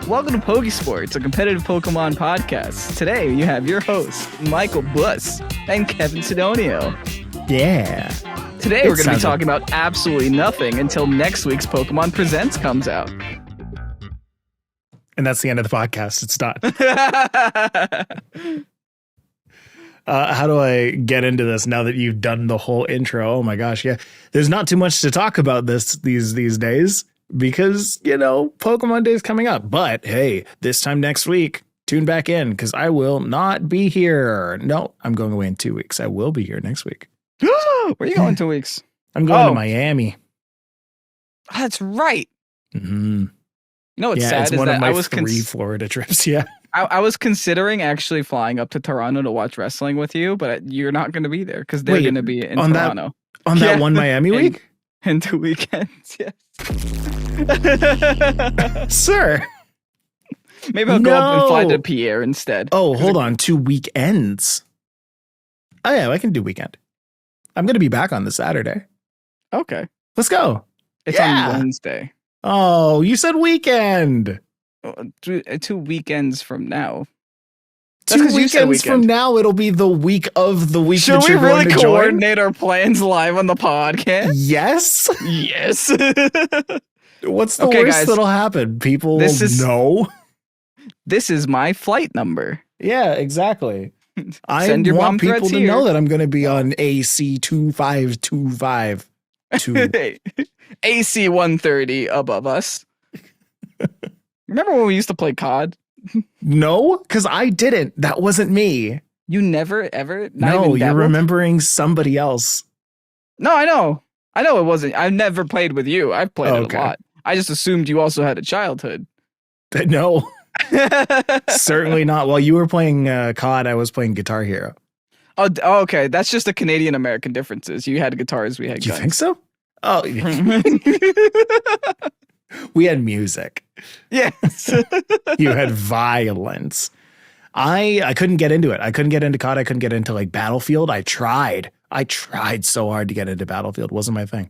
Welcome to Pokésports, a competitive Pokemon podcast. Today, you have your hosts, Michael Buss and Kevin Sidonio. Yeah. Today, we're going to be talking about absolutely nothing until next week's Pokemon Presents comes out. And that's the end of the podcast. It's done. How do I get into this now that you've done the whole intro? Oh my gosh, yeah. There's not too much to talk about these days because, you know, Pokemon Day is coming up. But hey, this time next week, tune back in because I will not be here. No, I'm going away in 2 weeks. I will be here next week. Where are you going 2 weeks? I'm going to Miami. That's right. Mm-hmm. You know what's sad it's is one that of my I was three Florida trips. Yeah. I was considering actually flying up to Toronto to watch wrestling with you, but you're not going to be there because they're going to be in Toronto. That one Miami week? In 2 weekends, yes. Sir. Maybe I'll go up and fly to Pierre instead. Oh, hold on. 2 weekends. Oh, yeah, I can do weekend. I'm going to be back on the Saturday. Okay. Let's go. It's on Wednesday. Oh, you said weekend. 2 weekends from now. That's 2 weekends from now, it'll be the week of the week. Should we really coordinate our plans live on the podcast? Yes. Yes. What's the worst that'll happen? People know. This is my flight number. Yeah, exactly. I want people to know that I'm going to be on AC 2525. AC 130 above us. Remember when we used to play COD? No, because I didn't. That wasn't me. You never, ever? No, you're remembering somebody else. No, I know. I know it wasn't. I've never played with you. I've played it a lot. I just assumed you also had a childhood. No. Certainly not. While you were playing COD, I was playing Guitar Hero. Oh, okay. That's just the Canadian-American differences. You had guitars, we had guns. Do you think so? Oh, we had music. Yes. You had violence. I couldn't get into it. I couldn't get into COD. I couldn't get into like Battlefield. I tried so hard to get into Battlefield. Wasn't my thing.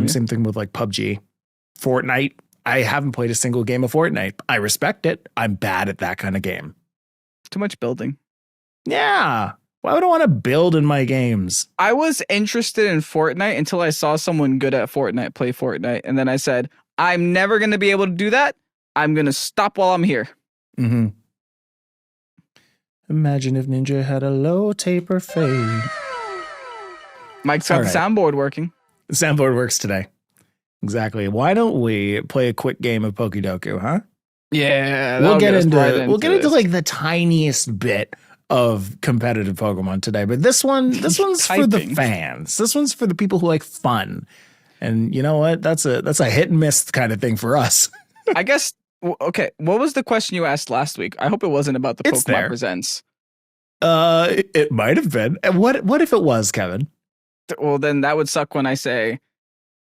Same thing with like PUBG. Fortnite. I haven't played a single game of Fortnite. I respect it. I'm bad at that kind of game. Too much building. Yeah. Why would I want to build in my games? I was interested in Fortnite until I saw someone good at Fortnite play Fortnite. And then I said, I'm never going to be able to do that. I'm going to stop while I'm here. Mm-hmm. Imagine if Ninja had a low taper fade. Mike's got the soundboard working. The soundboard works today. Exactly. Why don't we play a quick game of Pokédoku, huh? Yeah. We'll get into like the tiniest bit of competitive Pokemon today, but this one's for the fans. This one's for the people who like fun. And you know what? That's a hit and miss kind of thing for us. I guess. Okay. What was the question you asked last week? I hope it wasn't about the Pokemon Presents. It might have been. What if it was, Kevin? Well, then that would suck when I say,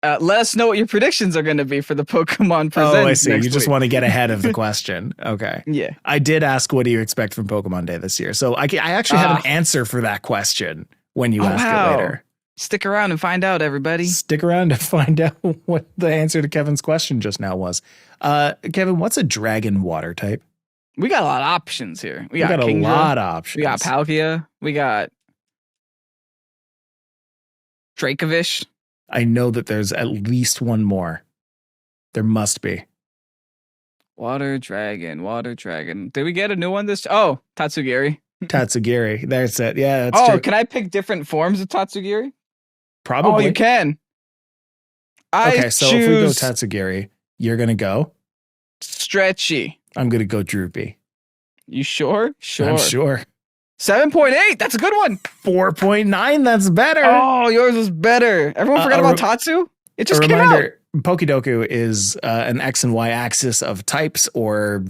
let us know what your predictions are going to be for the Pokemon Presents. Oh, I see. You just want to get ahead of the question. Okay. Yeah. I did ask, what do you expect from Pokemon Day this year? So I actually have an answer for that question when you ask it later. Stick around and find out, everybody. Stick around to find out what the answer to Kevin's question just now was. Kevin, what's a dragon water type? We got a lot of options here. We got a lot of options. We got Palkia. We got Dracovish. I know that there's at least one more. There must be. Water dragon. Did we get a new one this? Oh, Tatsugiri. Tatsugiri. That's it. Yeah, that's true. Can I pick different forms of Tatsugiri? Probably. Oh, you can. Okay, so if we go Tatsugiri, you're going to go? Stretchy. I'm going to go Droopy. You sure? Sure. I'm sure. 7.8. That's a good one. 4.9. That's better. Oh, yours was better. Everyone forgot about Tatsu? It just came out. Pokédoku is an X and Y axis of types or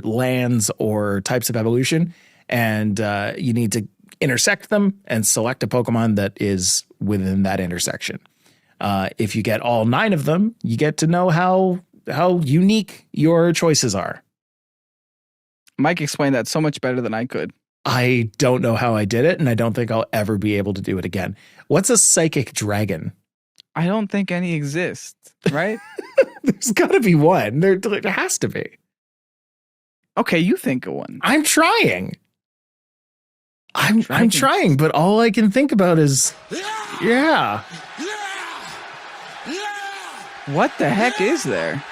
lands or types of evolution. And you need to intersect them and select a Pokemon that is within that intersection. If you get all 9 of them, you get to know how unique your choices are. Mike explained that so much better than I could. I don't know how I did it, and I don't think I'll ever be able to do it again. What's a psychic dragon? I don't think any exist, right? There's got to be one. There has to be. Okay, you think of one. I'm trying. I'm Dragon. trying, but all I can think about is yeah. What the heck is there?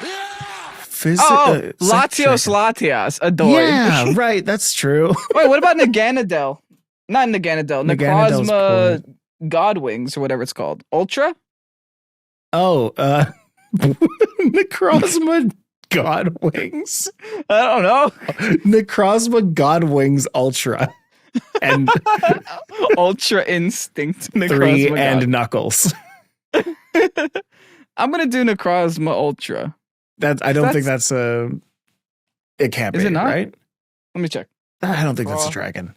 Latios. Latios Latias. Adored. Yeah, right. That's true. Wait, what about Naganadel? Not Naganadel. Naganadell's Necrozma Godwings or whatever it's called. Ultra? Oh, Necrozma Godwings. I don't know. Necrozma Godwings Ultra. And Ultra Instinct. 3 Necrozma and Knuckles. I'm going to do Necrozma Ultra. I don't think that's a. It can't be. Is it not? Right? Let me check. I don't think that's a dragon.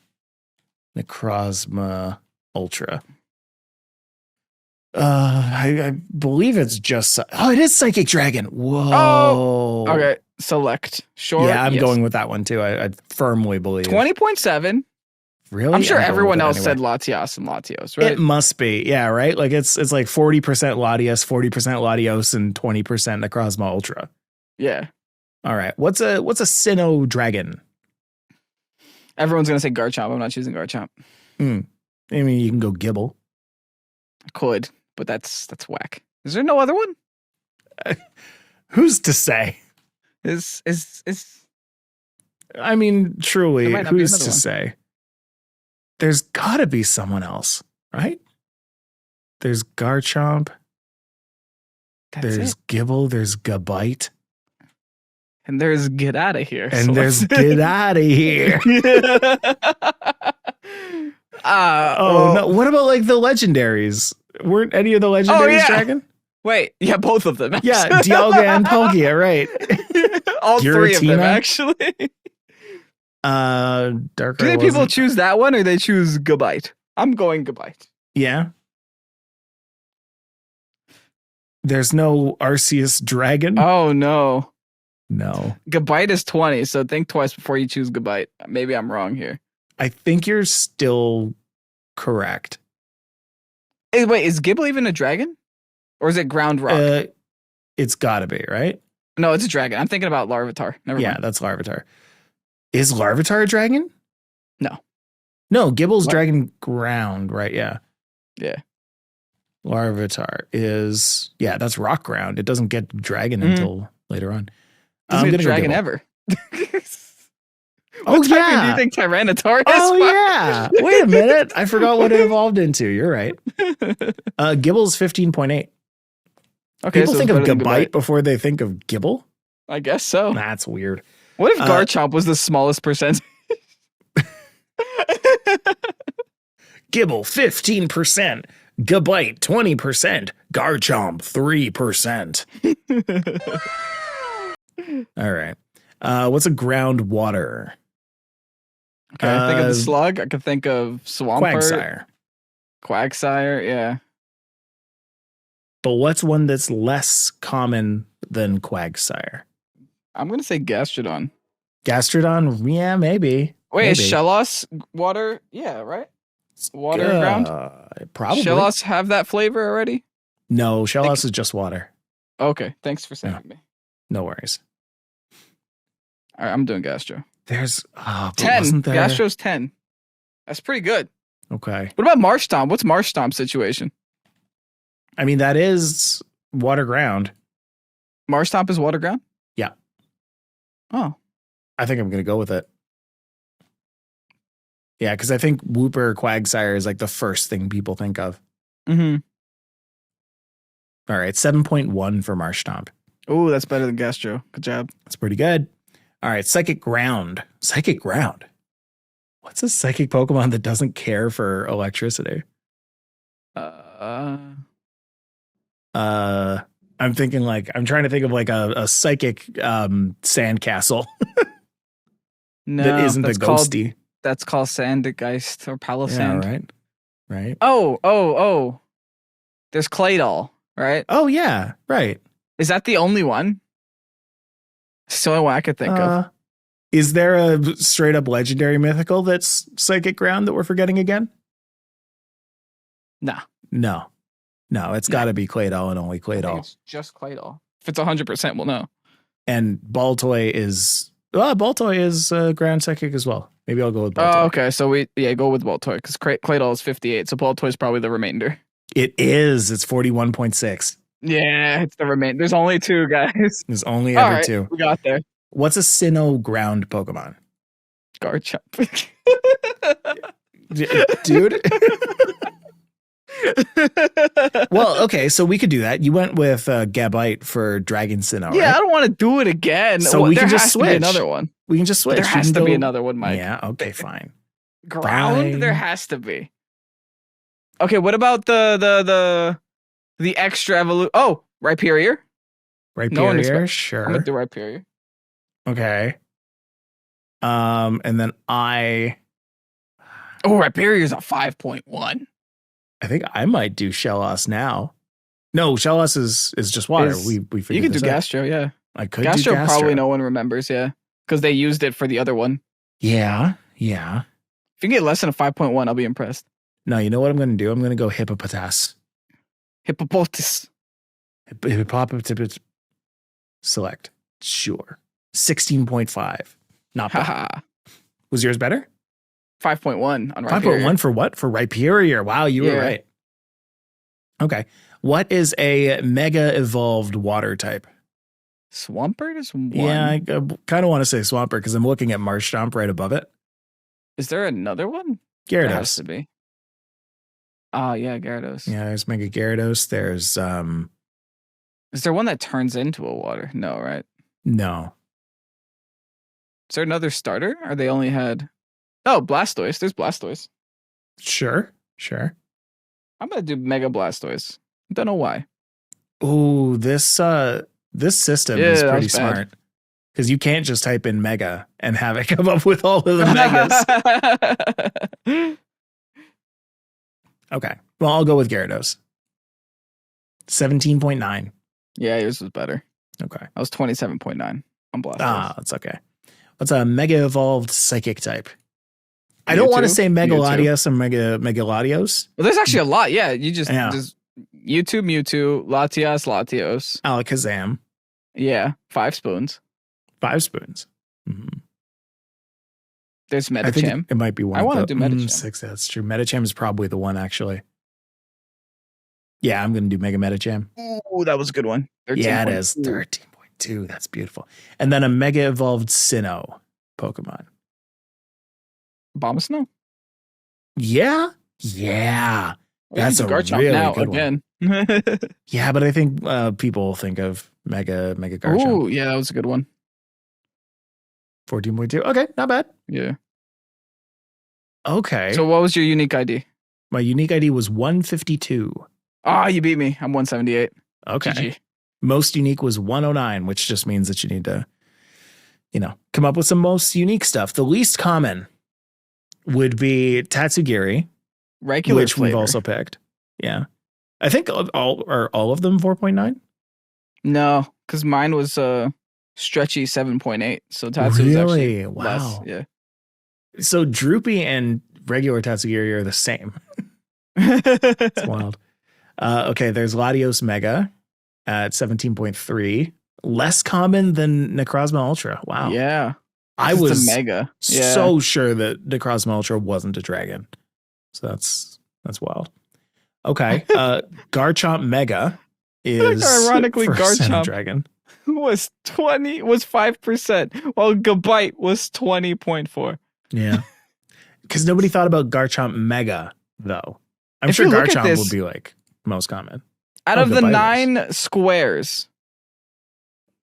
Necrozma Ultra. I believe it's just. Oh, it is Psychic Dragon. Whoa. Oh, okay. Select. Sure. Yeah, I'm yes. going with that one too. I firmly believe. 20.7. Really? I'm sure going everyone with it else anyway. said Latias and Latios, right? It must be. Yeah, right? Like it's like 40% Latias, 40% Latios, and 20% Necrozma Ultra. Yeah. All right. What's a Sinnoh Dragon? Everyone's going to say Garchomp. I'm not choosing Garchomp. I mean, you can go Gibble. I could, but that's whack. Is there no other one? Who's to say? Is I mean, truly, There might not be who's another to one. say? There's got to be someone else, right? There's Garchomp. that's There's it. Gibble. There's Gabite. And there's Get Out of Here. And so there's let's- Get Out of Here. Oh, No. What about like the legendaries? Weren't any of the legendaries yeah. dragon? Wait, yeah, both of them. Yeah, actually. Dialga and Palkia, right? All 3 of them, Giratina? actually. Darkrai Do you think people wasn't- choose that one or they choose Gabite? I'm going Gabite. Yeah. There's no Arceus dragon. Oh, no. No. Gabite is 20, so think twice before you choose Gabite. Maybe I'm wrong here. I think you're still correct. Hey, wait, is Gibble even a dragon? Or is it ground rock? It's got to be, right? No, it's a dragon. I'm thinking about Larvitar. Never Yeah, mind. that's Larvitar. Is Larvitar a dragon? No. No, Gibble's What? dragon ground, right? Yeah. Yeah. Larvitar is, yeah, that's rock ground. It doesn't get dragon Mhm. until later on. Doesn't I'm get a gonna go dragon Gibble. ever. Oh, What type yeah. do you think Tyranitar is? Oh, yeah. Wait a minute. I forgot what it evolved into. You're right. Gibble's 15.8. Okay, People so think it's of better than Gabite before they think of Gibble? I guess so. That's weird. What if Garchomp was the smallest percent? Gibble, 15%. Gabite, 20%. Garchomp, 3%. All right. What's a groundwater? Okay, I think of the slug. I could think of Swampert. Quagsire. Quagsire, yeah. But what's one that's less common than Quagsire? I'm going to say Gastrodon. Gastrodon? Yeah, maybe. Wait, is Maybe. Shellos water? Yeah, right? Water ground? Probably. Shellos have that flavor already? No, Shellos is just water. Okay, thanks for saying me. No worries. All right, I'm doing Gastro. There's but 10. wasn't there- Gastro's 10. That's pretty good. Okay. What about Marshtomp? What's Marshtomp's situation? I mean, that is water ground. Marshtomp is water ground? Yeah. Oh. I think I'm going to go with it. Yeah, because I think Wooper Quagsire is like the first thing people think of. Mm-hmm. All right, 7.1 for Marshtomp. Oh, that's better than Gastro. Good job. That's pretty good. All right, Psychic Ground. Psychic Ground. What's a psychic Pokemon that doesn't care for electricity? I'm thinking like, I'm trying to think of like a psychic sandcastle No, that isn't a that's called ghosty. that's called Sandgeist or Palisand. Yeah, right. Right. Oh. There's Claydol, right? Oh, yeah, right. Is that the only one? It's the only one I could think of. Is there a straight up legendary mythical that's psychic ground that we're forgetting again? Nah. No, it's got to be Claydol and only I think Claydol. it's just Claydol. If it's 100%, we'll know. And Baltoy is Baltoy is ground psychic as well. Maybe I'll go with Baltoy. Oh, okay. So go with Baltoy because Claydol is 58. So Baltoy's probably the remainder. It is. It's 41.6. Yeah, it's the remainder. There's only 2 guys. There's only All ever right, 2. we got there. What's a Sinnoh ground Pokemon? Garchomp. Dude. Well, okay, so we could do that. You went with Gabite for Dragon Sinnoh, Yeah, right? I don't want to do it again. So we can there just has to be switch. another one. We can just switch. There You has can to be go- another one, Mike. Yeah, okay, fine. Ground, Fine. there has to be. Okay, what about the extra evolution? Oh, Rhyperior. Right No one here, I'm gonna sure. do Rhyperior. Okay. And then I Oh, Rhyperior's a 5.1. think I might do Shellos now. No, Shellos is just water. We figured You could do this out. Gastro, yeah. I could Gastro, do Gastro. probably no one remembers, yeah, because they used it for the other one. Yeah. If you can get less than a 5.1, I'll be impressed. No, you know what I'm going to do? I'm going to go Hippopotas. Hippopotas. Hippopotas. Select. Sure. 16.5. Not bad. Haha. Was yours better? 5.1 on Rhyperior. 5.1 for what? For Rhyperior. Wow, you were Yeah. right. Okay. What is a mega evolved water type? Swampert is 1. Yeah, I kind of want to say Swampert because I'm looking at Marshtomp right above it. Is there another one? There has Gyarados. to be. Ah, yeah, Gyarados. Yeah, there's Mega Gyarados. There's Is there one that turns into a water? No, right? no. Is there another starter? Or they only had... Oh, Blastoise. There's Blastoise. Sure. I'm going to do Mega Blastoise. Don't know why. Oh, this system is that pretty was bad. smart because you can't just type in Mega and have it come up with all of the Megas. Okay. Well, I'll go with Gyarados. 17.9. Yeah, yours was better. Okay. I was 27.9 on Blastoise. That's okay. What's a mega evolved psychic type? I don't want to Mewtwo? say Megalodios or Megalodios. Well, there's actually a lot. Yeah, you just Yeah. Mewtwo, Latios. Alakazam. Yeah, 5 spoons. 5 spoons. Mhm. There's I think Medicham. it might be one. I of wanna the- do Medicham. 6. That's true. Medicham is probably the one, actually. Yeah, I'm going to do Mega Medicham. Ooh, that was a good one. Yeah, it is. 13.2. That's beautiful. And then a Mega Evolved Sinnoh Pokemon. Abomasnow? Yeah. That's a Garchomp really now good one. again. Yeah, but I think people think of Mega Garchomp. Ooh, yeah, that was a good one. 14.2. Okay, not bad. Yeah. Okay. So what was your unique ID? My unique ID was 152. Ah, you beat me. I'm 178. Okay. GG. Most unique was 109, which just means that you need to, come up with some most unique stuff. The least common would be Tatsugiri, Regular which we've flavor. also picked. Yeah. I think all of them 4.9. No, because mine was stretchy 7.8. So Tatsu was actually Really? less. Wow. Yeah. So Droopy and regular Tatsugiri are the same. It's wild. Okay, there's Latios Mega at 17.3. Less common than Necrozma Ultra. Wow. Yeah. I It's was a mega. Yeah. so sure that Necrozma Ultra wasn't a dragon. So that's wild. Okay. Garchomp Mega is Ironically, for Sinnoh Garchomp Dragon. was 5%, while Gabite was 20.4. Yeah. Because nobody thought about Garchomp Mega, though. I'm If sure you look at Garchomp this- would be like most common. Out Oh, of the Gabite 9 squares,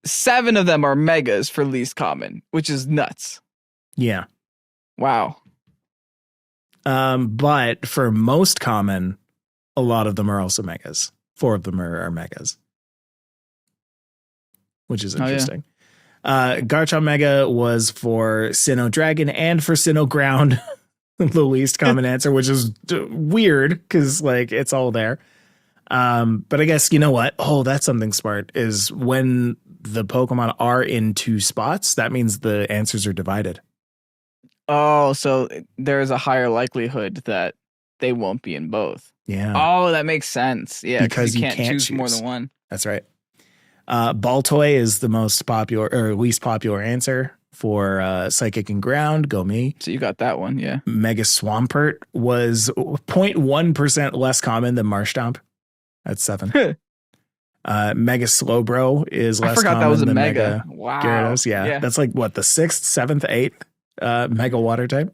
7 of them are megas for least common, which is nuts. Yeah. Wow. But for most common, a lot of them are also megas. 4 of them are megas, which is Oh, yeah. interesting. Garchomp Mega was for Sinnoh Dragon and for Sinnoh Ground, the least common answer, which is weird because it's all there. But I guess you know what? Oh, that's something smart. Is when the Pokemon are in 2 spots, that means the answers are divided. Oh, so there's a higher likelihood that they won't be in both. Yeah, Oh, that makes sense. Yeah, Because because you you can't choose more choose. than one. that's right. Baltoy is the most popular or least popular answer for Psychic and Ground. Go me. So you got that one, yeah. Mega Swampert was 0.1% less common than Marshtomp. That's 7. Mega Slowbro is I less forgot common that was a than mega. Wow. Gyarados. Yeah. That's like what, the 6th, 7th, 8th Mega Water type?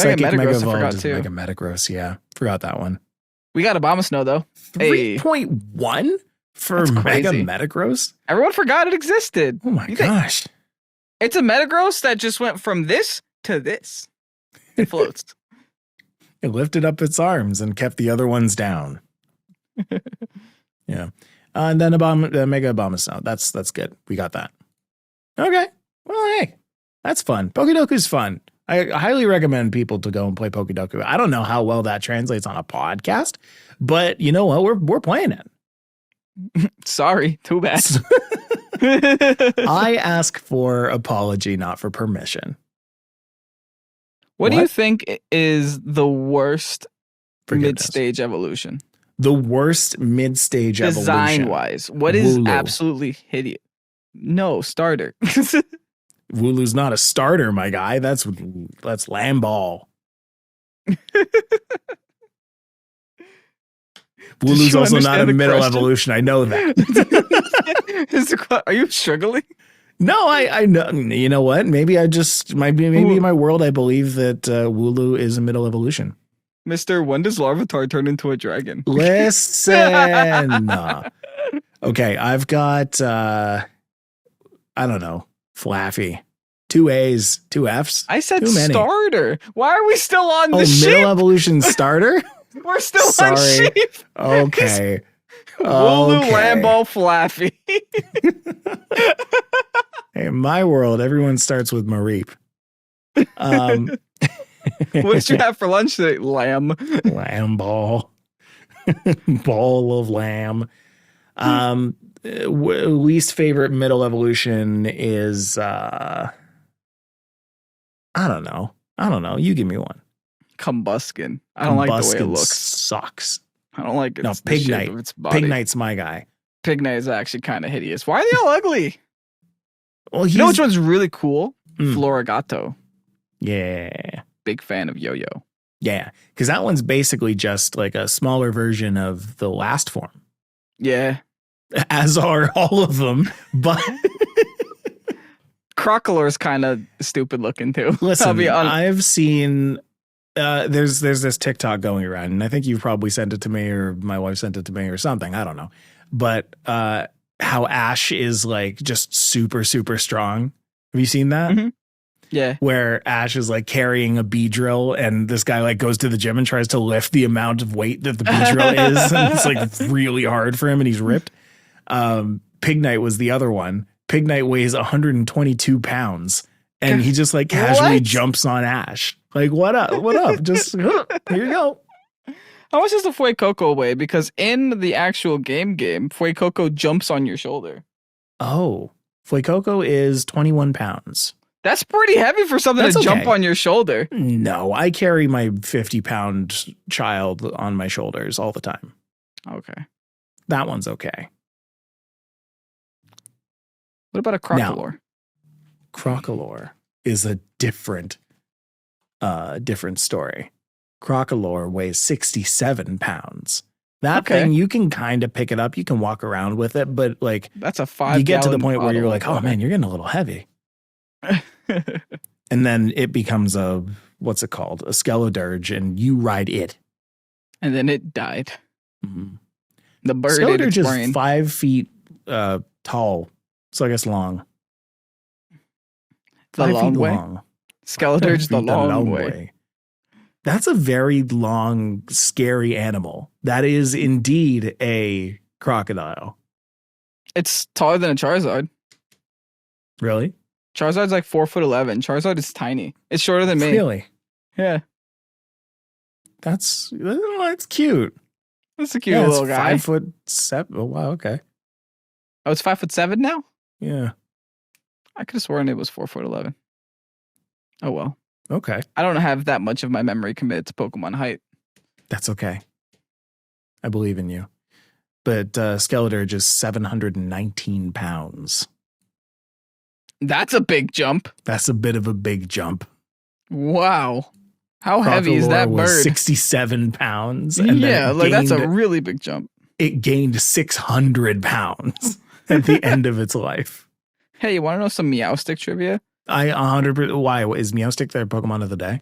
Mega Metagross, I forgot too. Mega Metagross, yeah. Forgot that one. We got Abomasnow though. 3.1 for Mega Metagross? Everyone forgot it existed. Oh my gosh. It's a Metagross that just went from this to this. It floats. It lifted up its arms and kept the other ones down. Yeah. And then Mega Abomasnow. That's good. We got that. Okay. Well, hey, that's fun. Pokedoku's fun. I highly recommend people to go and play Pokedoku. I don't know how well that translates on a podcast, but you know what? We're playing it. Sorry, too bad. I ask for apology, not for permission. What do you think is the worst mid-stage evolution? The worst mid-stage evolution. Design-wise. What is absolutely hideous? No, starter. Wooloo's not a starter, my guy. That's Lamball. Wooloo's also not a middle evolution. I know that. Are you struggling? No, I know. You know what? Maybe in my world, I believe that Wooloo is a middle evolution. Mister, when does Larvitar turn into a dragon? Listen. Okay, I've got, I don't know, Flaffy. 2 A's, 2 F's. I said starter. Why are we still on the sheep? Middle evolution starter? We're still on sheep. Okay. Wooloo, Lamball, Flaffy. Hey, in my world, everyone starts with Mareep. What did you have for lunch today? Lamb. Lamball. Ball of lamb. Least favorite middle evolution is I don't know. You give me one. Combuskin. I don't like the way it looks. Sucks. I don't like it. No, Pignite. Pignite's my guy. Pignite is actually kind of hideous. Why are they all ugly? Well, you know which one's really cool? Florigato. Yeah. Big fan of Yo-Yo. Yeah, because that one's basically just like a smaller version of the last form. Yeah. As are all of them, but Crocolore's kind of stupid looking too. Listen, I've seen there's this TikTok going around, and I think you've probably sent it to me, or my wife sent it to me, or something. I don't know, but how Ash is like just super strong. Have you seen that? Mm-hmm. Yeah. Where Ash is like carrying a Beedrill, and this guy like goes to the gym and tries to lift the amount of weight that the Beedrill is, and it's like really hard for him, and he's ripped. Pignite was the other one. Pignite weighs 122 pounds, and he just like casually jumps on Ash. Like, what up? What up? Just here you go. How much does the Fuecoco weigh? Because in the actual game, Fuecoco jumps on your shoulder. Oh, Fuecoco is 21 pounds. That's pretty heavy for something to jump on your shoulder. No, I carry my 50-pound child on my shoulders all the time. Okay. That one's okay. What about a Crocolore? Now, Crocolore is a different story. Crocolore weighs 67 pounds. That thing, you can kind of pick it up. You can walk around with it, but like that's a 5 you get to the point where you're like, oh man, you're getting a little heavy. And then it becomes a, what's it called? A Skeledirge, and you ride it. And then it died. Mm-hmm. The bird Skeledirge is 5 feet tall. So I guess long. The long way. Skeledirge the long way. That's a very long, scary animal. That is indeed a crocodile. It's taller than a Charizard. Really? Charizard's like 4'11". Charizard is tiny. It's shorter than me. Really? Yeah. That's cute. That's a cute little guy. 5'7". Oh wow. Okay. Oh, it's 5'7" now? Yeah. I could have sworn it was 4'11". Oh well. Okay. I don't have that much of my memory committed to Pokemon height. That's okay. I believe in you. But Skeledirge is 719 pounds. That's a big jump. That's a bit of a big jump. Wow. How heavy is that was bird? 67 pounds. And yeah, like that's a really big jump. It gained 600 pounds at the end of its life. Hey, you want to know some Meowstick trivia? 100%. Why? Is Meowstick their Pokemon of the day?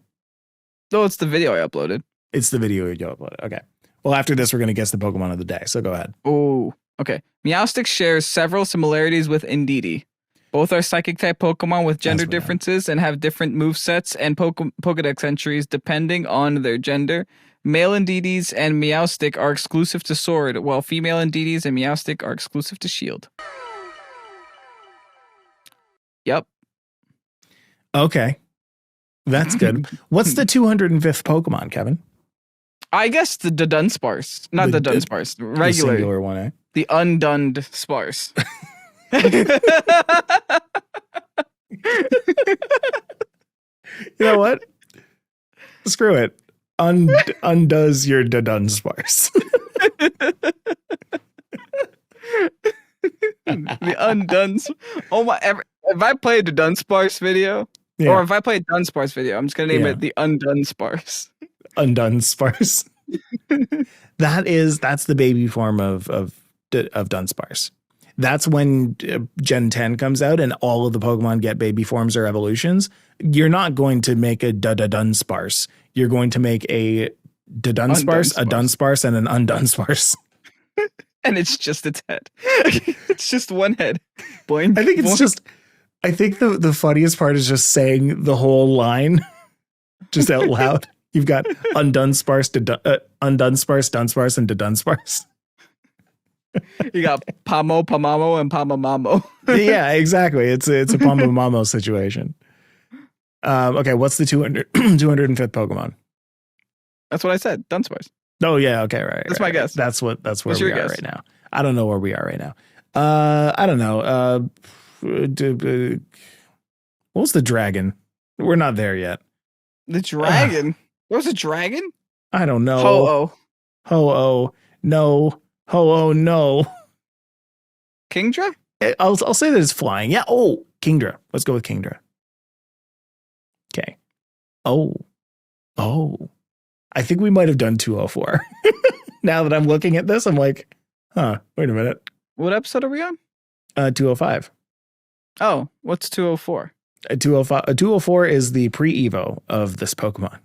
No, it's the video I uploaded. It's the video you uploaded. Okay. Well, after this, we're going to guess the Pokemon of the day. So go ahead. Oh, okay. Meowstick shares several similarities with Indeedee. Both are psychic-type Pokemon with gender differences and have different movesets and Pokedex entries depending on their gender. Male Indeedees and Meowstick are exclusive to Sword, while female Indeedees and Meowstick are exclusive to Shield. Yep. Okay. That's good. What's the 205th Pokemon, Kevin? I guess the Dunsparce. Not the Dunsparce. Regular. The singular one, eh? The UnDunned Sparce. You know what? Screw it. Undoes your Dunsparce. The UnDuns. Oh my! If I play the Dunsparce video, or if I play a Dunsparce video, I'm just gonna name it the UnDunsparce. UnDunsparce. That's the baby form of Dunsparce. That's when Gen 10 comes out and all of the Pokemon get baby forms or evolutions. You're not going to make a Dunsparce. You're going to make a Dunsparce, a Dunsparce, and an UnDunsparce. And it's just its head. It's just one head. Boing, I think it's boing. just. I think the funniest part is just saying the whole line, just out loud. You've got UnDunsparce, UnDunsparce, Dunsparce, and Dunsparce. You got Pamo, Pamamo, and Pamamamo. Yeah, exactly. It's a Pamamamo situation. Okay, what's the 205th Pokemon? That's what I said. Dunsparce. Oh yeah, okay, right. That's my guess. That's where What's we your are guess? right now. I don't know where we are right now. I don't know. What was the dragon? We're not there yet. The dragon. There was a dragon? I don't know. Ho-Oh. Ho-Oh. No. Ho-Oh, no. Kingdra? I'll say that it's flying. Yeah. Oh, Kingdra. Let's go with Kingdra. Okay. Oh. I think we might have done 204. Now that I'm looking at this, I'm like, wait a minute. What episode are we on? 205. Oh, what's 204? 204 is the pre-Evo of this Pokemon.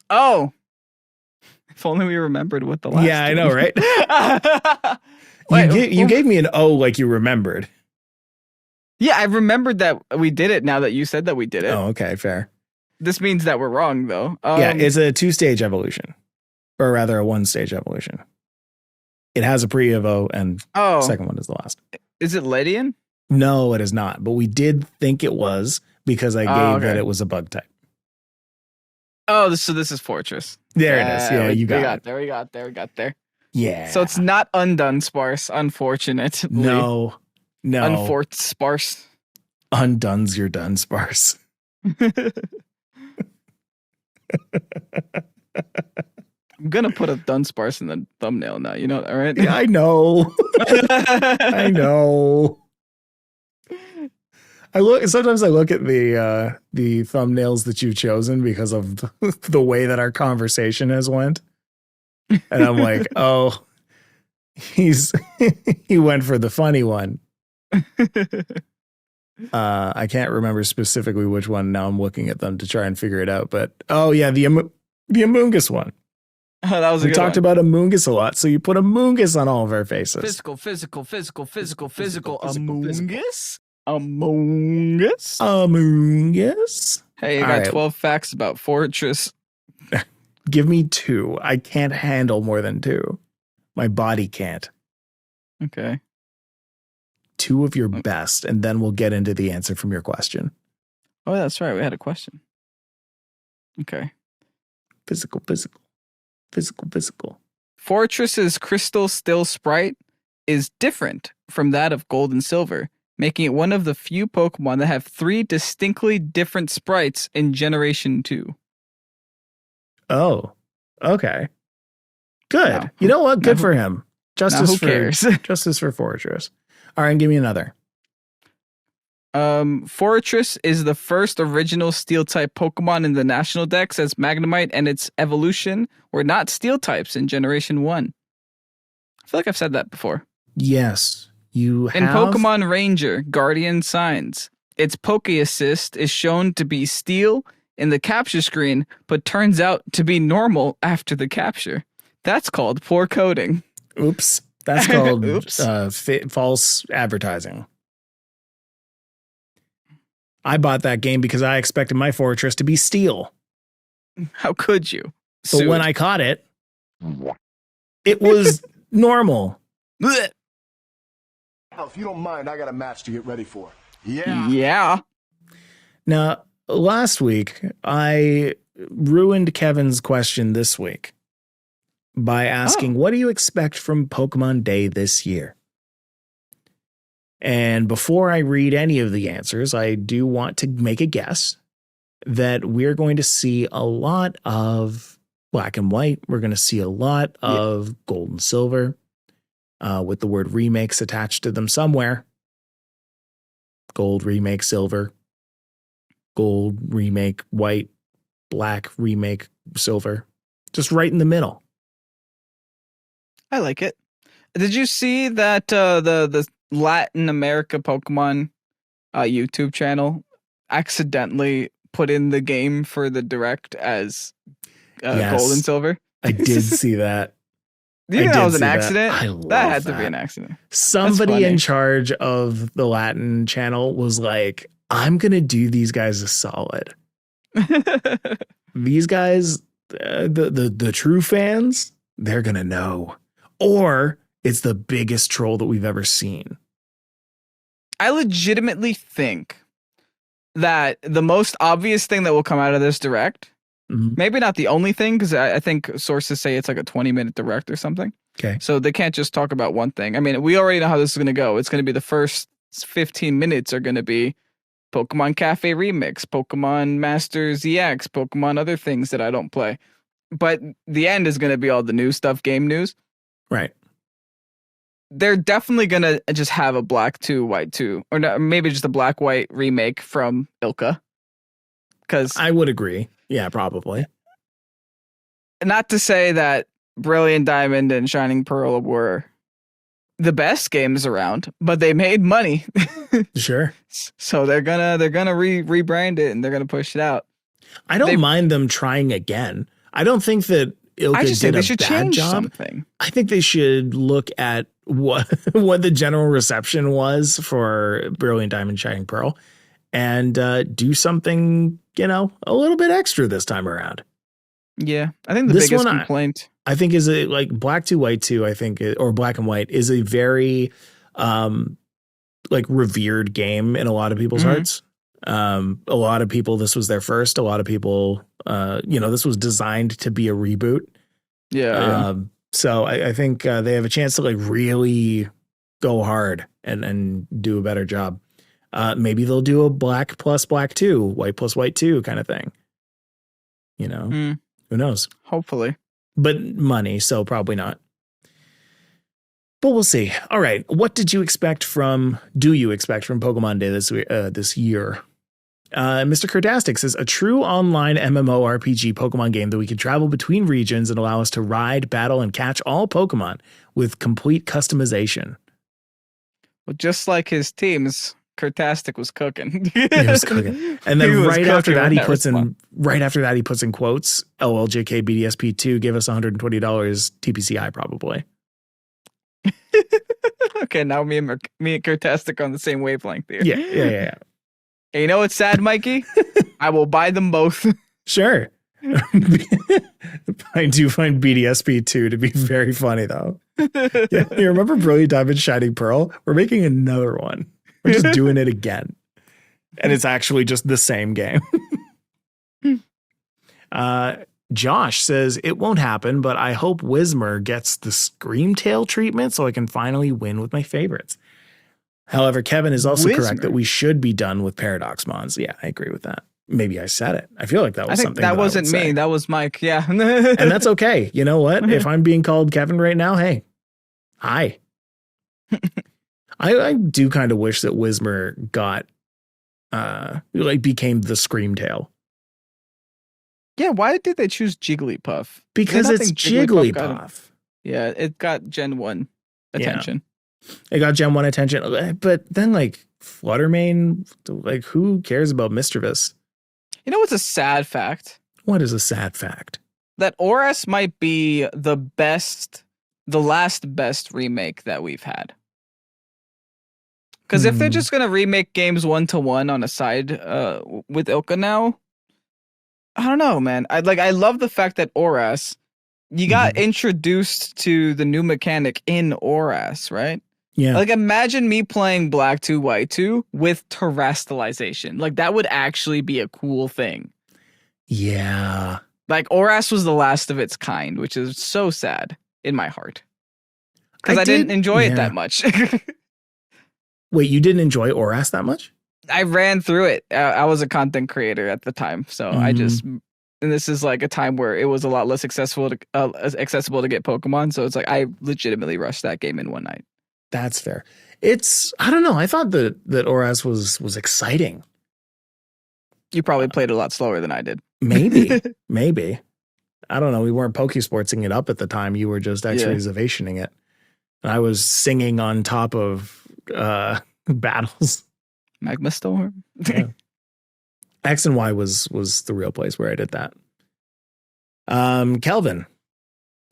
Oh. If only we remembered what the last Yeah, I know, right? Wait, you gave me an O like you remembered. Yeah, I remembered that we did it now that you said that we did it. Oh, okay, fair. This means that we're wrong, though. Yeah, it's a 2-stage evolution. Or rather, a 1-stage evolution. It has a pre-Evo, and the second one is the last. Is it Ledian? No, it is not. But we did think it was because I gave that it was a bug type. Oh, so this is Fortress. There it is. Yeah, you got it. We got there. Yeah. So it's not Sparse, unfortunately. No. Sparse. UnDuns your Dunsparce. I'm gonna put a Dunsparce in the thumbnail now. You know that, right? Yeah, I know. I know. Sometimes I look at the thumbnails that you've chosen because of the way that our conversation has went. And I'm like, oh, he went for the funny one. I can't remember specifically which one. Now I'm looking at them to try and figure it out. But oh yeah, the Amoonguss one. Oh, that was we talked about Amoonguss a lot, so you put Amoonguss on all of our faces. Physical. Amoonguss. Amoonguss. Hey, I got 12 facts about Fortress. Give me 2. I can't handle more than 2. My body can't. Okay. 2 of your best, and then we'll get into the answer from your question. Oh, that's right. We had a question. Okay. Physical. Fortress's Crystal Still Sprite is different from that of Gold and Silver, making it one of the few Pokemon that have 3 distinctly different sprites in Generation 2. Oh, okay. Good. You know what? Good for him. Justice who cares? Justice for Fortress. All right, give me another. Fortress is the first original steel type Pokemon in the national dex, as Magnemite and its evolution were not steel types in Generation 1. I feel like I've said that before. Yes, you have. In Pokemon Ranger, Guardian Signs, its Poke Assist is shown to be steel in the capture screen, but turns out to be normal after the capture. That's called poor coding. Oops. That's called Oops. False advertising. I bought that game because I expected my Fortress to be steel. How could you? But when I caught it, it was normal. Blech. If you don't mind, I got a match to get ready for. Yeah. Yeah. Now, last week, I ruined Kevin's question this week by asking, what do you expect from Pokemon Day this year? And before I read any of the answers, I do want to make a guess that we're going to see a lot of black and white. We're going to see a lot of gold and silver with the word remakes attached to them somewhere. Gold remake silver, gold remake white, black remake silver, just right in the middle. I like it. Did you see that the Latin America Pokemon YouTube channel accidentally put in the game for the direct as gold and silver? I did see that. Do you think that was an accident? That had to be an that. accident. Somebody in charge of the Latin channel was like, I'm going to do these guys a solid. These guys, the true fans, they're going to know. Or it's the biggest troll that we've ever seen. I legitimately think that the most obvious thing that will come out of this direct, maybe not the only thing, because I think sources say it's like a 20-minute direct or something. Okay. So they can't just talk about one thing. I mean, we already know how this is going to go. It's going to be the first 15 minutes are going to be Pokemon Cafe Remix, Pokemon Masters EX, Pokemon other things that I don't play. But the end is going to be all the new stuff, game news. Right. They're definitely going to just have a black 2, white 2, or no, maybe just a black white remake from Ilka. Because I would agree. Yeah, probably. Not to say that Brilliant Diamond and Shining Pearl were the best games around, but they made money. Sure. So they're gonna rebrand it and they're gonna push it out. I don't mind them trying again. I don't think that Ilka did a bad job. Something. I think they should look at what the general reception was for Brilliant Diamond, Shining Pearl, and do something, a little bit extra this time around. Yeah, I think the biggest complaint I think is like Black 2, White 2. I think, or Black and White is a very like revered game in a lot of people's hearts. A lot of people, this was their first. A lot of people, this was designed to be a reboot. Yeah. So I think they have a chance to like really go hard and do a better job. Maybe they'll do a Black plus Black 2, White plus White 2 kind of thing. Who knows? Hopefully. But money, so probably not. But we'll see. All right. What do you expect from Pokemon Day this year? Mr. Kardastic says, a true online MMORPG Pokemon game that we can travel between regions and allow us to ride, battle, and catch all Pokemon with complete customization. Well, just like his teams, Kardastic was cooking. He was cooking. And then right after that, he puts in quotes, LLJK BDSP2 give us $120 TPCI probably. Okay, now me and Kardastic on the same wavelength here. Yeah. And you know what's sad, Mikey? I will buy them both. Sure. I do find BDSP2 to be very funny, though. Yeah, you remember Brilliant Diamond, Shining Pearl? We're making another one. We're just doing it again. And it's actually just the same game. Josh says, it won't happen, but I hope Whismur gets the Screamtail treatment so I can finally win with my favorites. However, Kevin is also correct that we should be done with Paradox Mons. Yeah, I agree with that. Maybe I said it. I feel like that was something that wasn't me. Say. That was Mike. Yeah. And that's okay. You know what? If I'm being called Kevin right now, hey, hi. I do kind of wish that Whismur got like became the Screamtail. Yeah, why did they choose Jigglypuff? Because I it's think Jigglypuff Jigglypuff. Yeah, it got Gen 1 attention. It got Gen 1 attention. But then, like, Fluttermane, like, who cares about Mischievous? You know what's a sad fact? What is a sad fact? That ORAS might be the last best remake that we've had. Because if they're just going to remake games 1-to-1 on a side with Ilka now, I don't know, man. I love the fact that ORAS, you got introduced to the new mechanic in ORAS, right? Yeah. Like, imagine me playing Black 2 White 2 with terrestrialization. Like, that would actually be a cool thing. Yeah. Like, ORAS was the last of its kind, which is so sad in my heart. Because I didn't enjoy it that much. Wait, you didn't enjoy ORAS that much? I ran through it. I was a content creator at the time. So and this is like a time where it was a lot less accessible to get Pokemon. So it's like, I legitimately rushed that game in one night. That's fair. I don't know. I thought that ORAS was exciting. You probably played a lot slower than I did. Maybe. I don't know. We weren't Pokesportsing it up at the time. You were just X-rays evasioning it. And I was singing on top of battles. Magma Storm. Yeah. X and Y was the real place where I did that. Kelvin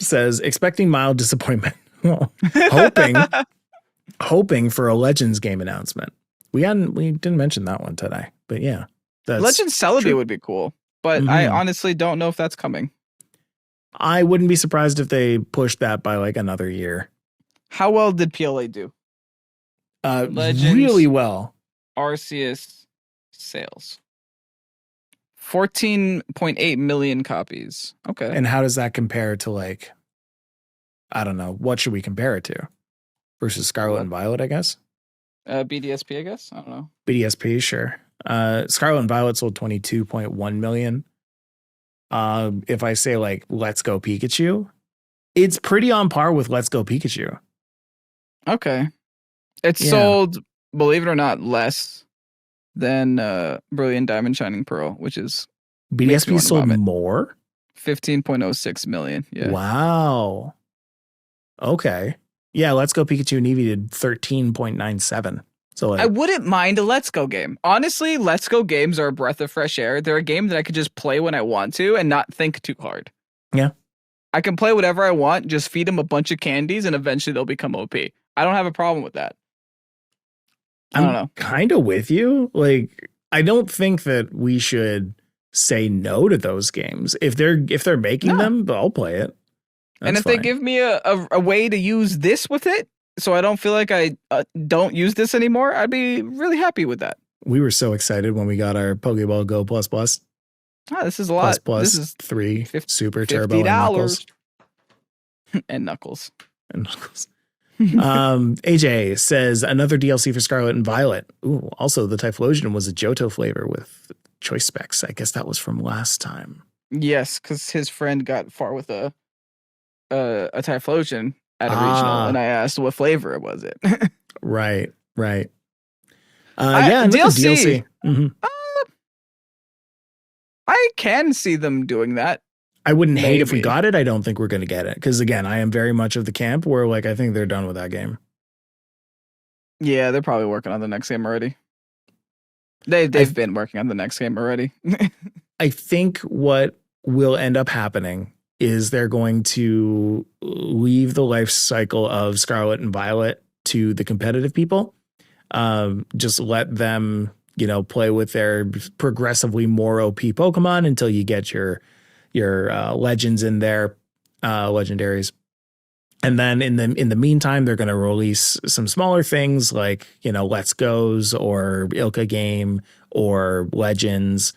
says, expecting mild disappointment. hoping for a Legends game announcement. We didn't mention that one today, but yeah. Legends Celebi would be cool, but I honestly don't know if that's coming. I wouldn't be surprised if they pushed that by like another year. How well did PLA do? Legends, really well. Arceus sales. 14.8 million copies. Okay. And how does that compare to, like, I don't know, what should we compare it to? Versus Scarlet and Violet, I guess? BDSP, I guess? I don't know. BDSP, sure. Scarlet and Violet sold 22.1 million. If I say, like, Let's Go Pikachu, it's pretty on par with Let's Go Pikachu. Okay. It's sold, believe it or not, less than Brilliant Diamond Shining Pearl, which is BDSP sold more? 15.06 million. Yeah. Wow. Okay. Yeah, Let's Go Pikachu and Eevee did 13.97. So like, I wouldn't mind a Let's Go game. Honestly, Let's Go games are a breath of fresh air. They're a game that I could just play when I want to and not think too hard. Yeah. I can play whatever I want, just feed them a bunch of candies, and eventually they'll become OP. I don't have a problem with that. I don't know. Kind of with you. Like, I don't think that we should say no to those games. If they're making them, I'll play it. And if they give me a way to use this with it, so I don't feel like I don't use this anymore, I'd be really happy with that. We were so excited when we got our Pokeball Go Plus Plus. Oh, this is a lot. Plus this is 3 Super $50 Turbo and Knuckles. And Knuckles. AJ says another DLC for Scarlet and Violet. Ooh, also the Typhlosion was a Johto flavor with choice specs. I guess that was from last time. Yes, because his friend got far with a Typhlosion at a regional, and I asked what flavor was it. Right. Yeah, DLC. I can see them doing that. I wouldn't hate if we got it. I don't think we're going to get it. Because again, I am very much of the camp where, like, I think they're done with that game. Yeah, they're probably working on the next game already. They've been working on the next game already. I think what will end up happening is they're going to leave the life cycle of Scarlet and Violet to the competitive people. Just let them, play with their progressively more OP Pokemon until you get your legends in there, legendaries. And then in the meantime, they're going to release some smaller things like, Let's Go's or Ilka game or Legends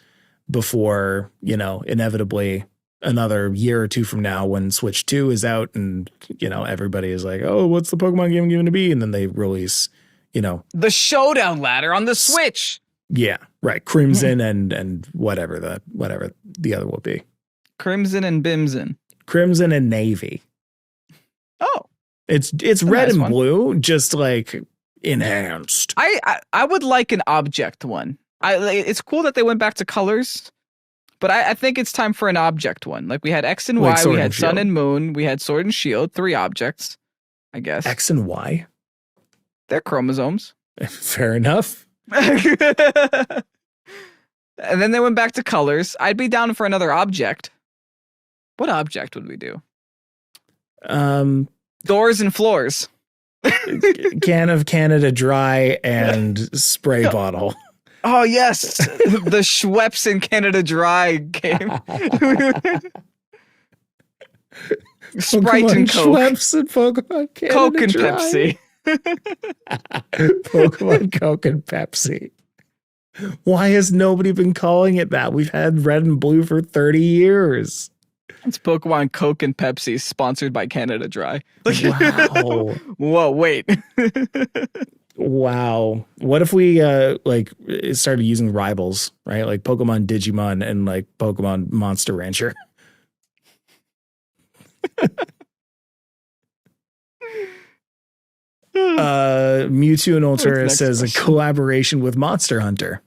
before, inevitably another year or two from now when Switch 2 is out and, everybody is like, oh, what's the Pokemon game going to be? And then they release, the Showdown ladder on the Switch. Yeah, right. Crimson and whatever the other will be. Crimson and Bimson. Crimson and Navy. Oh. It's red and blue, just like enhanced. I would like an object one. It's cool that they went back to colors, but I think it's time for an object one. Like we had X and Like Y, Sword we and had Sun Shield. and Moon, we had Sword and Shield, 3 objects, I guess. X and Y. They're chromosomes. Fair enough. And then they went back to colors. I'd be down for another object. What object would we do? Doors and floors. Can of Canada Dry and spray bottle. Oh yes, the Schweppes in Canada Dry game. Sprite Pokemon and Coke. Schweppes and Pokemon Canada Coke and Dry. Pepsi. Pokemon Coke and Pepsi. Why has nobody been calling it that? We've had Red and Blue for 30 years. It's Pokemon Coke and Pepsi, sponsored by Canada Dry. Wow. Whoa, wait. Wow. What if we started using rivals, right? Like Pokemon Digimon and like Pokemon Monster Rancher. Mewtwo and Ultra Next says question. a collaboration with Monster Hunter.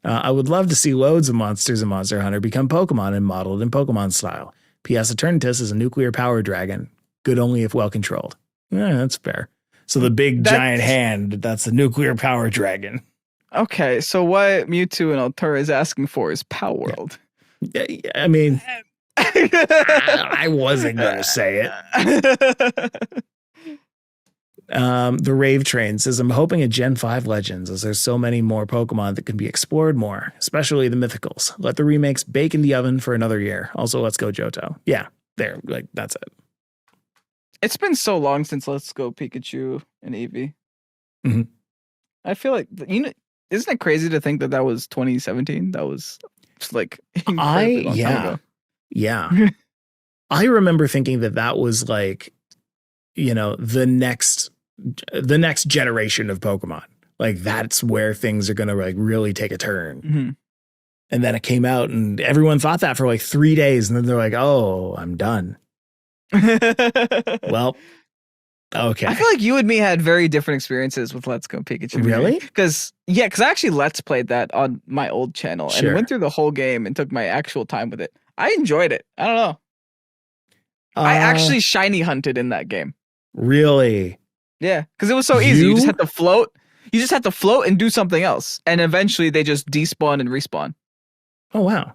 I would love to see loads of monsters in Monster Hunter become Pokemon and modeled in Pokemon style. P.S. Eternatus is a nuclear power dragon. Good only if well controlled. Yeah, that's fair. So the big giant hand, that's a nuclear power dragon. Okay, so what Mewtwo and Altura is asking for is Power World. I mean, I wasn't going to say it. The Rave Train says, I'm hoping a Gen 5 Legends, as there's so many more Pokemon that can be explored more, especially the mythicals. Let the remakes bake in the oven for another year. Also, let's go Johto. Yeah, there, like, that's it. It's been so long since Let's Go Pikachu and Eevee. Mm-hmm. I feel like, isn't it crazy to think that was 2017? That was just like incredibly long time ago. Yeah. I remember thinking that was like, the next generation of Pokemon. Like that's where things are going to like really take a turn. Mm-hmm. And then it came out and everyone thought that for like 3 days. And then they're like, oh, I'm done. Well, okay. I feel like you and me had very different experiences with Let's Go Pikachu. Really? Because I actually Let's played that on my old channel and went through the whole game and took my actual time with it. I enjoyed it. I don't know. I actually shiny hunted in that game. Really? Yeah, because it was so easy. You just had to float. You just had to float and do something else. And eventually they just despawn and respawn. Oh, wow.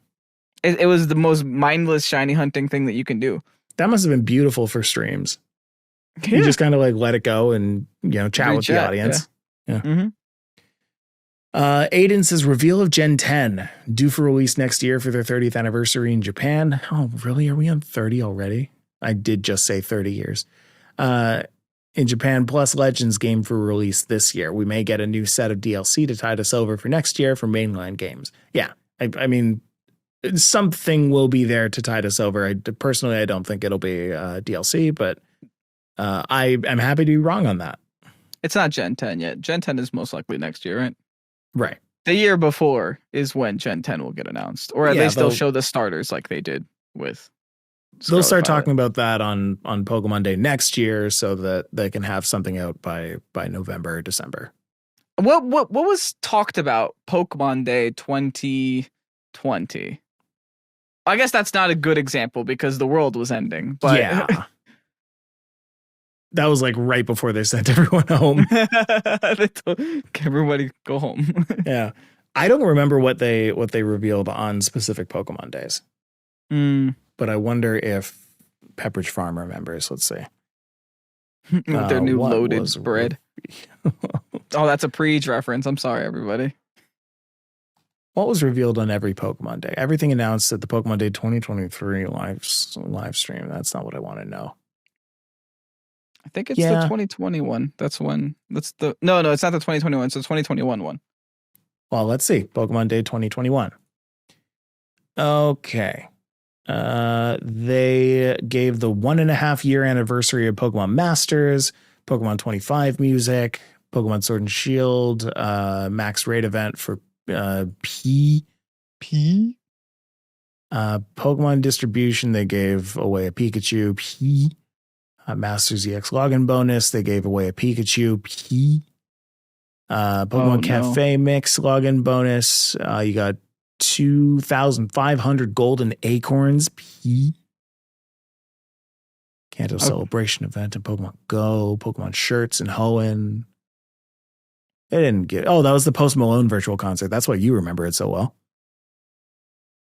It was the most mindless shiny hunting thing that you can do. That must have been beautiful for streams. Yeah. You just kind of like let it go and, chat with the audience. Yeah. Mm-hmm. Aiden says reveal of Gen 10 due for release next year for their 30th anniversary in Japan. Oh, really? Are we on 30 already? I did just say 30 years. In Japan, plus Legends game for release this year. We may get a new set of DLC to tide us over for next year for mainline games. Yeah, I mean, something will be there to tide us over. Personally, I don't think it'll be DLC, but I am happy to be wrong on that. It's not Gen 10 yet. Gen 10 is most likely next year, right? Right. The year before is when Gen 10 will get announced. Or at least they'll show the starters like they did with They'll start talking about that on Pokemon Day next year so that they can have something out by November or December. What was talked about Pokemon Day 2020? I guess that's not a good example because the world was ending. But yeah. That was like right before they sent everyone home. They told everybody go home. Yeah. I don't remember what they revealed on specific Pokemon days. But I wonder if Pepperidge Farm remembers. Let's see. With their new loaded bread. Oh, that's a Preach reference. I'm sorry, everybody. What was revealed on every Pokemon Day? Everything announced at the Pokemon Day 2023 live stream. That's not what I want to know. I think it's the 2021. No, it's not the 2021. It's the 2021 one. Well, let's see. Pokemon Day 2021. Okay. They gave the 1.5 year anniversary of Pokemon Masters, Pokemon 25 music, Pokemon Sword and Shield, max raid event for P. Pokemon distribution, they gave away a Pikachu P. Masters EX login bonus, they gave away a Pikachu P. Pokemon Cafe Mix login bonus. You got 2,500 golden acorns. Kanto celebration event in Pokemon Go. Pokemon shirts and Hoenn. They didn't get. Oh, that was the Post Malone virtual concert. That's why you remember it so well.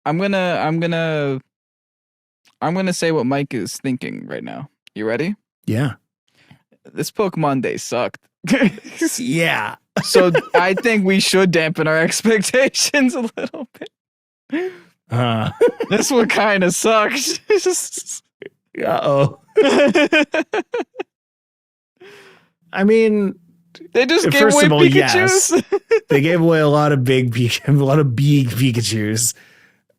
I'm gonna say what Mike is thinking right now. You ready? Yeah. This Pokemon Day sucked. Yeah. So I think we should dampen our expectations a little bit. This one kind of sucks. Uh-oh. I mean, they just gave first away of all, Pikachus. Yes. They gave away a lot of big Pikachus.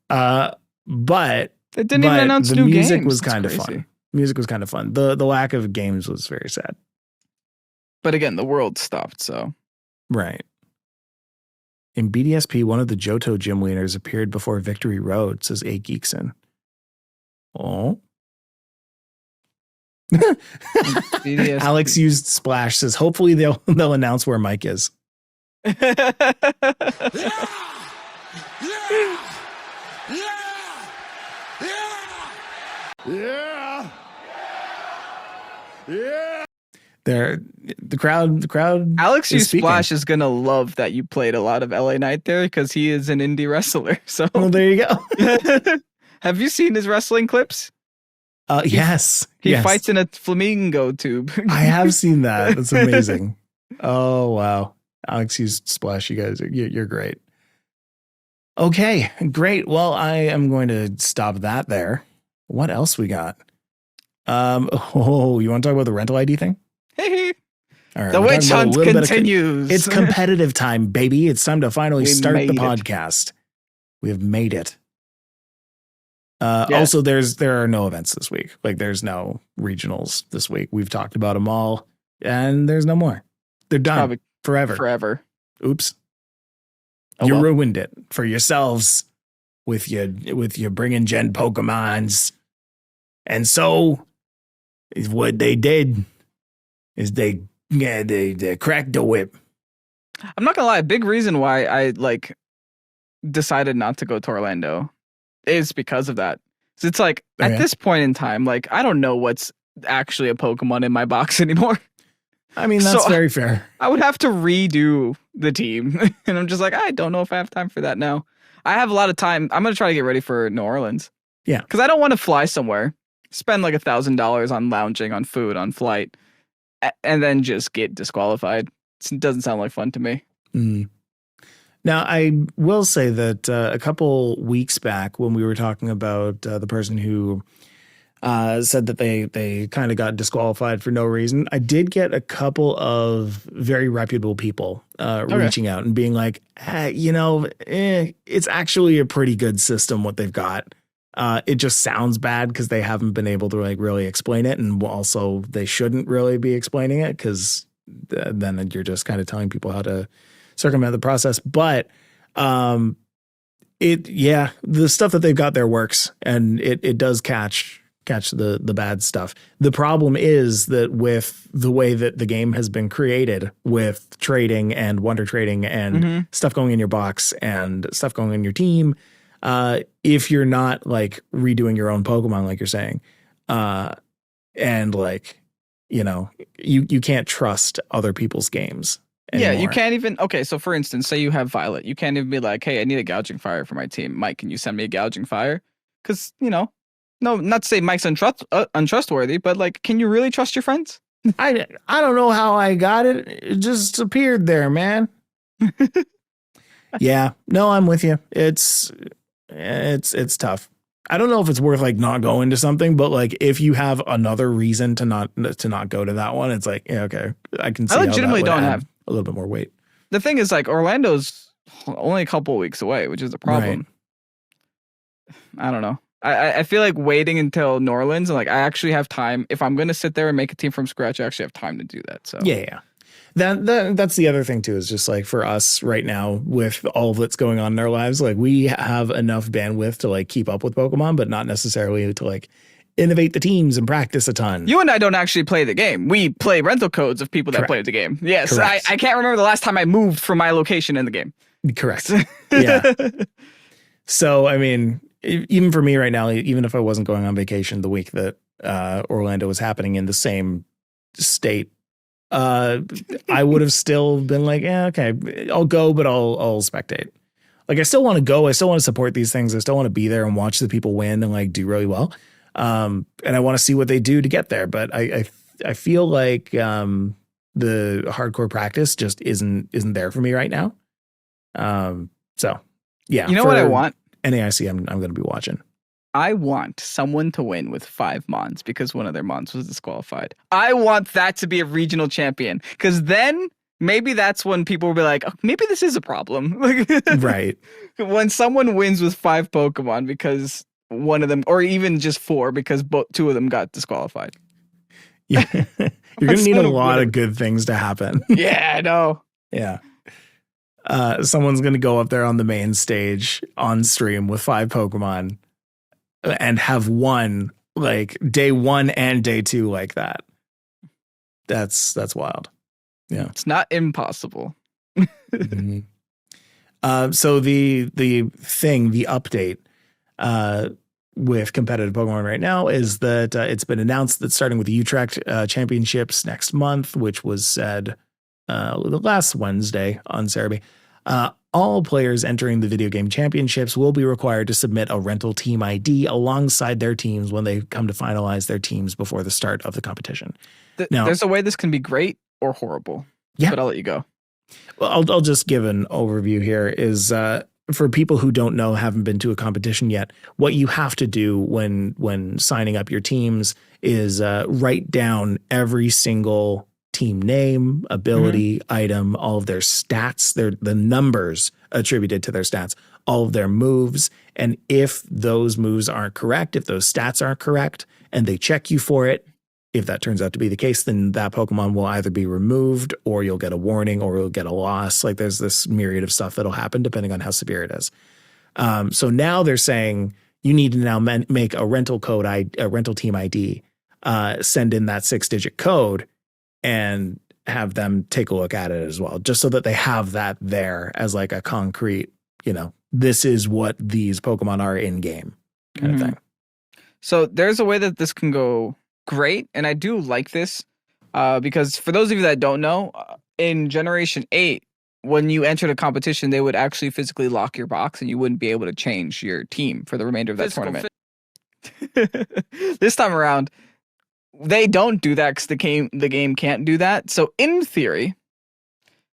But they didn't even announce new games. The music was kind of fun. Music was kind of fun. The lack of games was very sad. But again, the world stopped, so. Right. In BDSP, one of the Johto gym leaders appeared before Victory Road, says A. Geekson. Oh. Alex used Splash, says hopefully they'll announce where Mike is. Yeah. The crowd. Alex used Splash is gonna love that you played a lot of LA Knight there because he is an indie wrestler. So well, there you go. Have you seen his wrestling clips? Yes. He fights in a flamingo tube. I have seen that. That's amazing. Oh, wow. Alex used Splash. You guys, you're great. Okay, great. Well, I am going to stop that there. What else we got? You want to talk about the rental ID thing? Hey. All right, the witch hunt continues. It's competitive time, baby. It's time to finally start the podcast. We have made it. Also, there are no events this week. Like, there's no regionals this week. We've talked about them all, and there's no more. They're done forever. Oops. You ruined it for yourselves with your bringing gen Pokemons. And so what they did is they cracked the whip. I'm not gonna lie, a big reason why I decided not to go to Orlando is because of that. So it's like at this point in time, like I don't know what's actually a Pokemon in my box anymore. I mean, that's very fair. I would have to redo the team. And I'm just like, I don't know if I have time for that now. I have a lot of time. I'm going to try to get ready for New Orleans. Yeah. Because I don't want to fly somewhere, spend like $1,000 on lounging, on food, on flight, and then just get disqualified. It doesn't sound like fun to me. Mm. Now, I will say that a couple weeks back when we were talking about the person who said that they kind of got disqualified for no reason, I did get a couple of very reputable people reaching out and being like, it's actually a pretty good system what they've got. It just sounds bad because they haven't been able to like really explain it, and also they shouldn't really be explaining it because then you're just kind of telling people how to circumvent the process. But the stuff that they've got there works, and it does catch the bad stuff. The problem is that with the way that the game has been created with trading and wonder trading and stuff going in your box and stuff going in your team, if you're not like redoing your own Pokemon, like you're saying, and like, you can't trust other people's games anymore. Yeah, you can't even. Okay, so for instance, say you have Violet. You can't even be like, hey, I need a Gouging Fire for my team. Mike, can you send me a Gouging Fire? Because, no, not to say Mike's untrustworthy, but like, can you really trust your friends? I don't know how I got it. It just appeared there, man. Yeah, no, I'm with you. It's tough. I don't know if it's worth like not going to something, but like if you have another reason to not go to that one, it's like, yeah, okay, I can see. I legitimately don't have a little bit more weight. The thing is, like, Orlando's only a couple of weeks away, which is the problem. Right. I don't know. I feel like waiting until New Orleans and like I actually have time. If I'm going to sit there and make a team from scratch, I actually have time to do that. So yeah. That's the other thing too, is just like for us right now with all that's going on in our lives, like we have enough bandwidth to like keep up with Pokemon, but not necessarily to like innovate the teams and practice a ton. You and I don't actually play the game. We play rental codes of people that play the game. Yes, I can't remember the last time I moved from my location in the game. Correct. Yeah. So, I mean, even for me right now, even if I wasn't going on vacation the week that Orlando was happening in the same state, I would have still been like, yeah, okay, I'll go, but I'll spectate. Like, I still want to go. I still want to support these things. I still want to be there and watch the people win and like do really well. And I want to see what they do to get there. But I feel like the hardcore practice just isn't there for me right now. So yeah, you know what I want? NAIC, I'm going to be watching. I want someone to win with 5 Mons because one of their Mons was disqualified. I want that to be a regional champion because then maybe that's when people will be like, oh, maybe this is a problem. Right. When someone wins with 5 Pokemon because one of them, or even just 4 because 2 of them got disqualified. Yeah. You're going to need a lot of good things to happen. Yeah, I know. Yeah. Someone's going to go up there on the main stage on stream with 5 Pokemon and have won like day 1 and day 2 like that. That's wild. Yeah. It's not impossible. Mm-hmm. So the update with competitive Pokemon right now is that it's been announced that starting with the Utrecht championships next month, which was said the last Wednesday on Cerebi, all players entering the video game championships will be required to submit a rental team ID alongside their teams when they come to finalize their teams before the start of the competition. Now, there's a way this can be great or horrible. Yeah. But I'll let you go. Well, I'll just give an overview here is for people who don't know, haven't been to a competition yet, what you have to do when signing up your teams is write down every single team name, ability, item, all of their stats, the numbers attributed to their stats, all of their moves. And if those moves aren't correct, if those stats aren't correct, and they check you for it, if that turns out to be the case, then that Pokemon will either be removed or you'll get a warning or you'll get a loss. Like there's this myriad of stuff that'll happen depending on how severe it is. So now they're saying you need to now make a rental team ID, send in that 6-digit code and have them take a look at it as well, just so that they have that there as like a concrete, this is what these Pokemon are in game kind of thing. So there's a way that this can go great, and I do like this because for those of you that don't know, in Generation 8, when you entered a competition, they would actually physically lock your box and you wouldn't be able to change your team for the remainder of that tournament. This time around, they don't do that because the game can't do that. So in theory,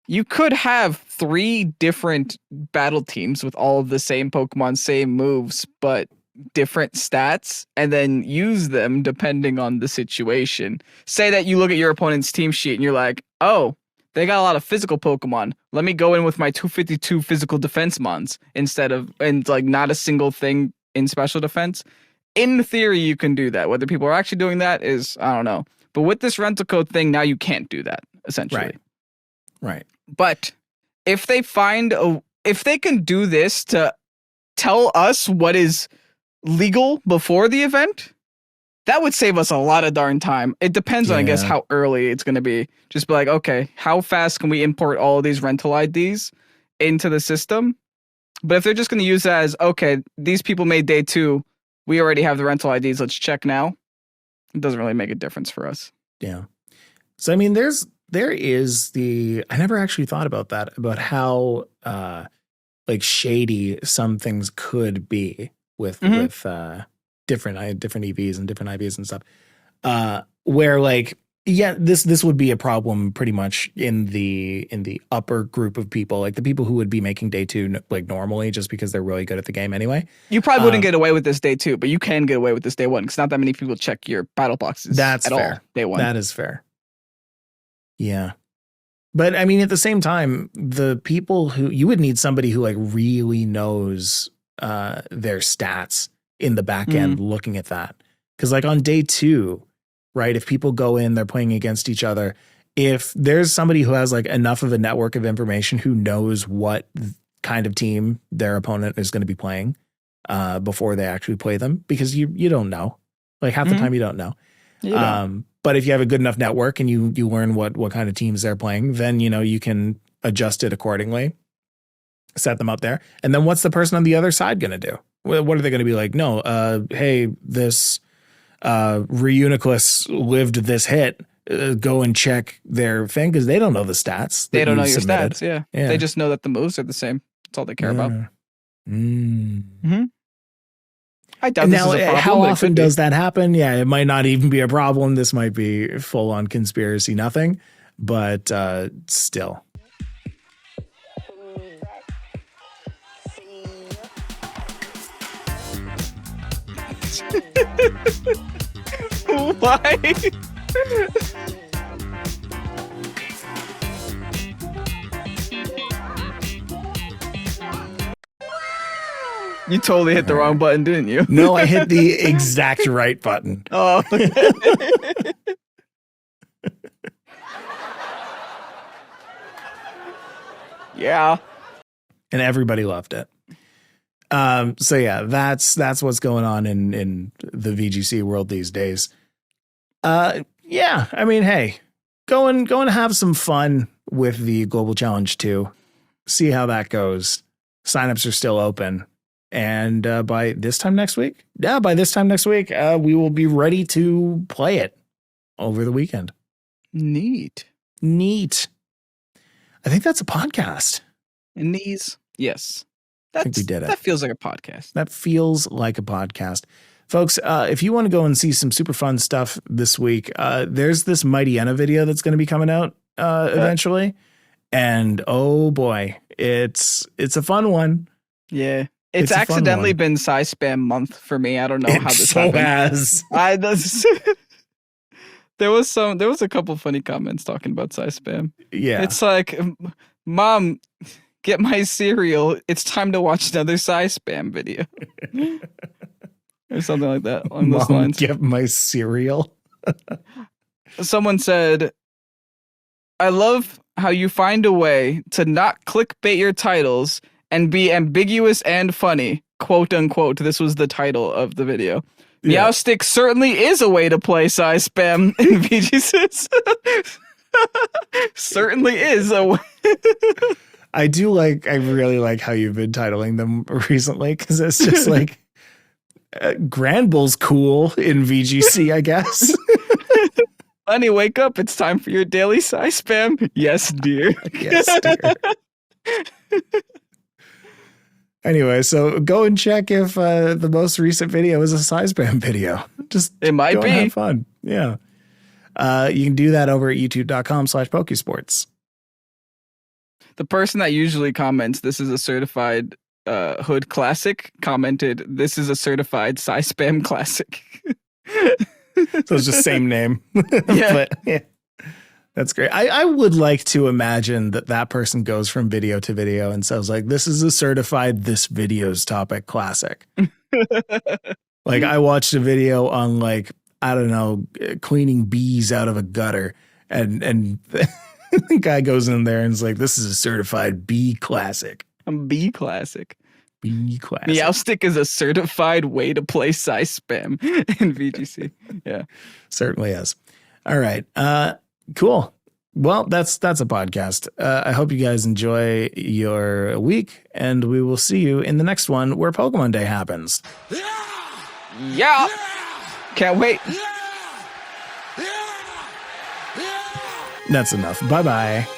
you could have 3 different battle teams with all of the same Pokemon, same moves, but different stats, and then use them depending on the situation. Say that you look at your opponent's team sheet and you're like, oh, they got a lot of physical Pokemon. Let me go in with my 252 physical defense mons instead of, and like not a single thing in special defense. In theory, you can do that. Whether people are actually doing that is, I don't know. But with this rental code thing, now you can't do that, essentially. Right. But if they if they can do this to tell us what is legal before the event, that would save us a lot of darn time. It depends on, I guess, how early it's going to be. Just be like, okay, how fast can we import all of these rental IDs into the system? But if they're just going to use that as, okay, these people made day 2, we already have the rental IDs, let's check now, it doesn't really make a difference for us. Yeah. So, I mean, there is I never actually thought about that, about how like shady some things could be with different EVs and different IVs and stuff, where like, yeah, this would be a problem pretty much in the upper group of people, like the people who would be making day 2 like normally, just because they're really good at the game anyway. You probably wouldn't get away with this day 2, but you can get away with this day 1 because not that many people check your battle boxes. That's fair. All day 1. That is fair. Yeah. But I mean, at the same time, the people who you would need somebody who like really knows their stats in the back end looking at that. Because like on day 2, right, if people go in, they're playing against each other. If there's somebody who has like enough of a network of information who knows what kind of team their opponent is going to be playing before they actually play them, because you don't know. Like half the time you don't know. You know. But if you have a good enough network and you learn what kind of teams they're playing, then, you can adjust it accordingly, set them up there. And then what's the person on the other side going to do? What are they going to be like? No, hey, this Reuniclus lived this hit. Go and check their thing because they don't know the stats. They don't know your submitted. stats. Yeah. Yeah. They just know that the moves are the same. That's all they care about. I doubt Now, this is a problem. how but it often could be. does that happen? Yeah, it might not even be a problem. This might be full on conspiracy, nothing, but still. Why? You totally hit the wrong button, didn't you? No, I hit the exact right button. Oh. Yeah. And everybody loved it. So yeah, that's what's going on in the VGC world these days. Yeah, I mean, hey, go and have some fun with the Global Challenge 2. See how that goes. Signups are still open. And by this time next week, we will be ready to play it over the weekend. Neat. I think that's a podcast. And these, yes. I think we did it. That feels like a podcast. That feels like a podcast. Folks, if you want to go and see some super fun stuff this week, there's this Mighty Enna video that's going to be coming out eventually. And oh boy, it's a fun one. Yeah. It's accidentally been size spam month for me. I don't know how this happened. There was a couple funny comments talking about size spam. Yeah. It's like, Mom, get my cereal. It's time to watch another size spam video. Or something like that along those lines. Get my cereal. Someone said, I love how you find a way to not clickbait your titles and be ambiguous and funny, quote unquote. This was the title of the video. Yeah. Meowstick certainly is a way to play size spam in VGCs. Certainly is a way. I really like how you've been titling them recently, because it's just like Granbull's cool in VGC, I guess. Honey, wake up. It's time for your daily size spam. Yes, dear. Yes, dear. Anyway, so go and check if the most recent video is a size spam video. Just it might go be. And have fun. Yeah. You can do that over at youtube.com/Pokésports. The person that usually comments, this is a certified hood classic, commented, this is a certified size spam classic. So it's just same name. Yeah. But, yeah. That's great. I would like to imagine that person goes from video to video and says, like, this is a certified this video's topic classic. Like, I watched a video on, like, I don't know, cleaning bees out of a gutter. And the guy goes in there and is like, this is a certified bee classic. Bee classic. Bee classic. Meowstick is a certified way to play size spam in VGC. Yeah. Certainly is. All right. Cool. Well, that's a podcast. I hope you guys enjoy your week, and we will see you in the next one where Pokemon Day happens. Yeah. Can't wait. That's enough. Bye-bye.